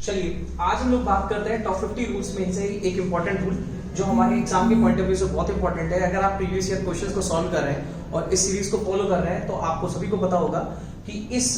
चलिए आज हम लोग बात करते हैं टॉप 50 रूल्स में से एक इंपॉर्टेंट रूल जो हमारे एग्जाम के पॉइंट ऑफ व्यू से बहुत इंपॉर्टेंट है। अगर आप प्रीवियस ईयर क्वेश्चंस को सॉल्व कर रहे हैं और इस सीरीज को फॉलो कर रहे हैं तो आपको सभी को पता होगा कि इस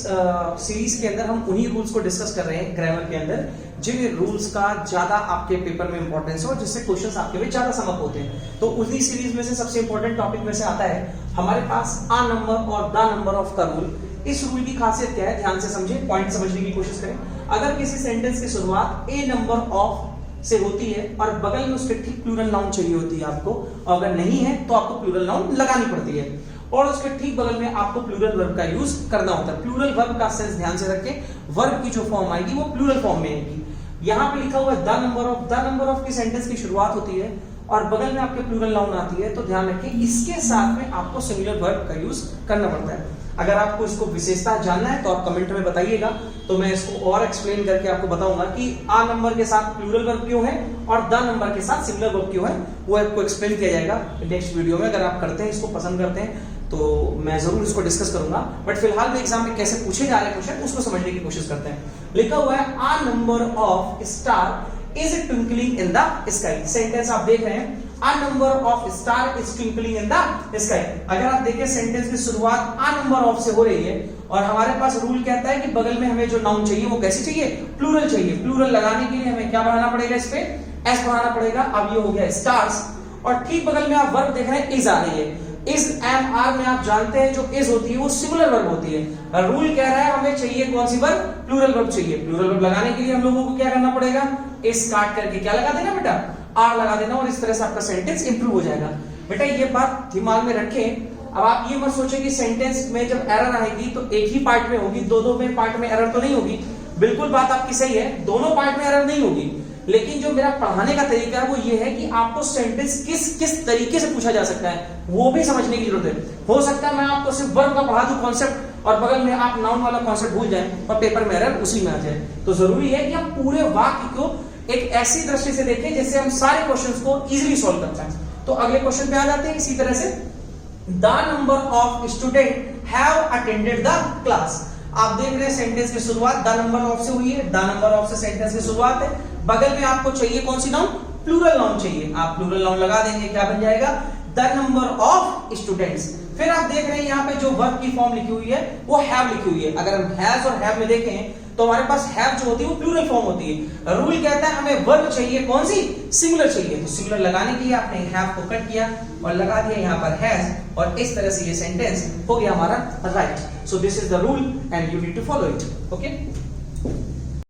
सीरीज के अंदर हम उन्हीं रूल्स को डिस्कस कर रहे हैं ग्रामर के अंदर जिन रूल्स का ज्यादा आपके पेपर में इंपॉर्टेंस है और जिससे क्वेश्चंस आपके में ज्यादा समअप होते हैं। तो उसी सीरीज में से सबसे इंपॉर्टेंट टॉपिक में से आता है हमारे पास आ नंबर और द नंबर ऑफ का रूल। इस रूल की खासियत क्या है, ध्यान से समझे, पॉइंट समझने की कोशिश करें। अगर किसी सेंटेंस की शुरुआत ए नंबर ऑफ से होती है और बगल में उसके ठीक प्लूरल नाउन चाहिए होती है आपको, और अगर नहीं है तो आपको प्लूरल नाउन लगानी पड़ती है और उसके ठीक बगल में आपको प्लूरल वर्ब का यूज करना होता है। प्लूरल वर्ब का सेंस ध्यान से रखें, वर्ब की जो फॉर्म आएगी वो प्लूरल फॉर्म में आएगी। यहां पे लिखा हुआ है द नंबर ऑफ की सेंटेंस की शुरुआत होती है और बगल में आपके प्लूरल नाउन आती है, तो ध्यान रखें इसके साथ में आपको सिंगुलर वर्ब का यूज करना पड़ता है। अगर आपको इसको विशेषता जानना है तो आप कमेंट में बताइएगा, तो मैं इसको और एक्सप्लेन करके आपको बताऊंगा कि आ नंबर के साथ प्लूरल वर्ब क्यों है और द नंबर के साथ सिंगुलर वर्ब क्यों है, वो आपको एक्सप्लेन किया जाएगा नेक्स्ट वीडियो में। अगर आप करते हैं, इसको पसंद करते हैं तो मैं जरूर इसको डिस्कस करूंगा, बट फिलहाल में एग्जाम में कैसे पूछे जा रहे हैं क्वेश्चन उसको समझने की कोशिश करते हैं। लिखा हुआ है a number of star is twinkling in the sky. Sentence आप देख रहे हैं, a number of star is twinkling in the sky। अगर आप देखें सेंटेंस की शुरुआत a number of से हो रही है और हमारे पास रूल कहता है कि बगल में हमें जो नाउन चाहिए वो कैसे चाहिए, प्लूरल चाहिए। प्लूरल लगाने के लिए हमें क्या बढ़ाना पड़ेगा, इस पे s बढ़ाना पड़ेगा। अब ये हो गया स्टार्स और ठीक बगल में आप वर्ब देख रहे हैं इज आ रही है। इज एम आर में आप जानते हैं जो इज होती है वो सिंगुलर वर्ब होती है। रूल कह रहा है हमें चाहिए कौन सी वर्ब, प्लूरल वर्ब चाहिए। प्लूरल वर्ब लगाने के लिए हम लोगों को क्या करना पड़ेगा, इस काट करके क्या लगा देना बेटा, आर लगा देना और इस तरह से आपका सेंटेंस इंप्रूव हो जाएगा। बेटा ये बात दिमाग में रखें। अब आप ये मत सोचें कि सेंटेंस में जब एरर आएगी तो एक ही पार्ट में होगी, दो में पार्ट में एरर तो नहीं होगी। बिल्कुल बात आपकी सही है, दोनों पार्ट में एरर नहीं होगी, लेकिन जो मेरा पढ़ाने का तरीका है वो ये है कि आपको सेंटेंस किस तरीके से पूछा जा सकता है वो भी समझने की जरूरत है। हो सकता है मैं आपको सिर्फ वर्ब का पढ़ा दूं कॉन्सेप्ट और बगल में आप नाउन वाला कॉन्सेप्ट भूल जाएं और पेपर में एरर उसी में आ जाए। तो जरूरी है कि आप पूरे वाक्य को एक ऐसी दृष्टि से देखें जिससे हम सारे क्वेश्चंस को इजीली सॉल्व कर पाएं। तो अगले क्वेश्चन पे आ जाते हैं। इसी तरह से the number of student have attended the class. आप देख रहे हैं सेंटेंस की शुरुआत द नंबर ऑफ से हुई है, द नंबर ऑफ से सेंटेंस की शुरुआत है। बगल में आपको चाहिए कौन सी नाउन, प्लूरल नाउन चाहिए। आप प्लूरल नाउन लगा देंगे, क्या बन जाएगा, द नंबर ऑफ स्टूडेंट्स। फिर आप देख रहे हैं यहाँ पे जो वर्ब की फॉर्म लिखी हुई है वो हैव लिखी हुई है। अगर हम हैज और हैव में देखें तो हमारे पास हैव जो होती है वो प्लूरल फॉर्म होती है। रूल कहता है हमें वर्ब चाहिए कौन सी, सिंगुलर चाहिए। तो सिंगुलर लगाने के लिए आपने हैव को कट किया और लगा दिया यहाँ पर हैज और इस तरह से ये सेंटेंस हो गया हमारा right. So this is the rule and you need to follow it. Okay.